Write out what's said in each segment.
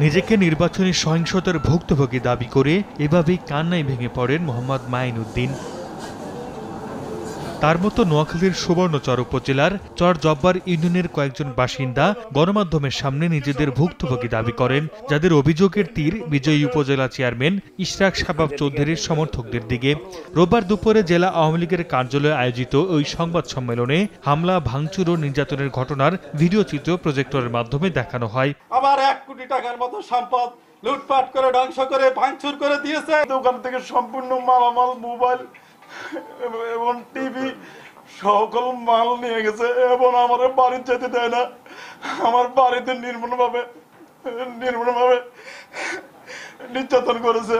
নিজেকে নির্বাচনী সহিংসতার ভুক্তভোগী দাবি করে এভাবেই কান্নায় ভেঙে পড়েন মোহাম্মদ মাইন উদ্দিন। তার মতো নোয়াখালীর সুবর্ণচর উপজেলার চর জব্বার ইউনিয়নের কয়েকজন বাসিন্দা গণমাধ্যমের সামনে নিজেদের ভুক্তভোগী দাবি করেন, যাদের অভিযোগের তীর বিজয়ী উপজেলা চেয়ারম্যান ইশরাক শাবাব চৌধুরীর সমর্থকদের দিকে। রোববার দুপুরে জেলা আওয়ামী লীগের কার্যালয়ে আয়োজিত ওই সংবাদ সম্মেলনে হামলা, ভাঙচুর ও নির্যাতনের ঘটনার ভিডিও চিত্র প্রজেক্টরের মাধ্যমে দেখানো হয়। আবার 1 কোটি টাকার মতো সম্পদ লুটপাট করে, ধ্বংস করে, ভাঙচুর করে দিয়েছে। দোকান থেকে সম্পূর্ণ মালামাল, মোবাইল এবং টিভি সকল মাল নিয়ে গেছে এবং আমার বাড়িতে যেতে দেয় না। আমার বাড়িতে নির্মমভাবে নির্যাতন করেছে।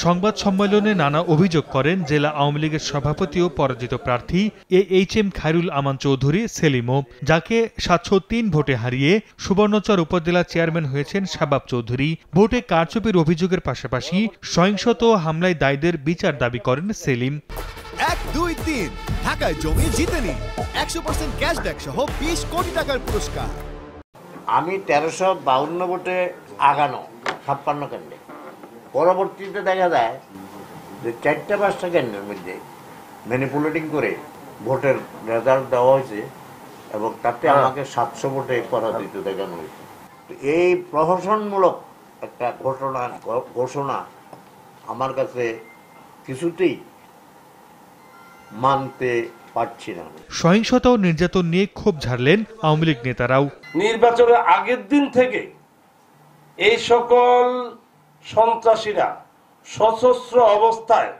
সংবাদ সম্মেলনে নানা অভিযোগ করেন জেলা আওয়ামী লীগের সভাপতি ও পরাজিত প্রার্থী AHM খায়রুল আমান চৌধুরী সেলিমও, যাকে 703 ভোটে হারিয়ে সুবর্ণচর উপজেলা চেয়ারম্যান হয়েছেন শাবাব চৌধুরী। ভোটে কারচুপির অভিযোগের পাশাপাশি সহিংসত হামলায় দায়ীদের বিচার দাবি করেন সেলিম। 1, 2, 3 ঢাকায় জমি জিতে নিন 100% ক্যাশব্যাক সহ 20 কোটি টাকার পুরস্কার। আমি 1352 ভোটে আগানো 56 কেন্দ্রে। পরবর্তীতে দেখা যায় যে 4-5টা কেন্দ্রের মধ্যে ম্যানিপুলেটিং করে ভোটের রেজাল্ট দেওয়া হয়েছে এবং তাতে আমাকে 700 ভোটে পরাজিত দেখানো হয়েছে। এই প্রহসনমূলক একটা ঘোষণা আমার কাছে কিছুতেই মানতে পারছি না। সহিংসতা ও নির্যাতন নিয়ে ক্ষোভ ঝাড়লেন আওয়ামী লীগ নেতারাও। নির্বাচনের আগের দিন থেকে এই সকল সন্ত্রাসীরা সশস্ত্র অবস্থায়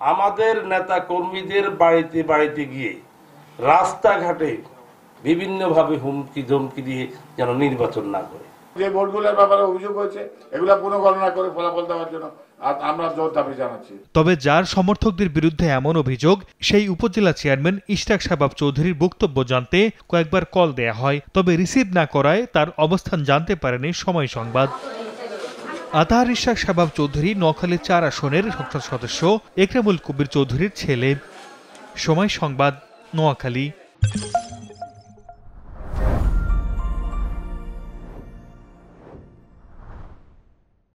আমাদের নেতা কর্মীদের বাড়িতে বাড়িতে গিয়ে রাস্তাঘাটে বিভিন্নভাবে হুমকি ধমকি দিয়ে যেন নির্বাচন না করে। যে ভোটগুলোর ব্যাপারে অভিযোগ হয়েছে এগুলা পুনর্গণনা করে ফলাফল দেওয়ার জন্য আমরা জোর দাবি জানাচ্ছি। তবে যার সমর্থকদের বিরুদ্ধে এমন অভিযোগ, সেই উপজেলা চেয়ারম্যান ইশরাক শাবাব চৌধুরীর বক্তব্য জানতে কয়েকবার কল দেয়া হয়, তবে রিসিভ না করায় তার অবস্থান জানতে পারেনি সময় সংবাদ। আতাহার ইশরাক শাবাব চৌধুরী নোয়াখালী 4 আসনের সংসদ সদস্য একরামুল কবির চৌধুরীর ছেলে। সময় সংবাদ, নোয়াখালী।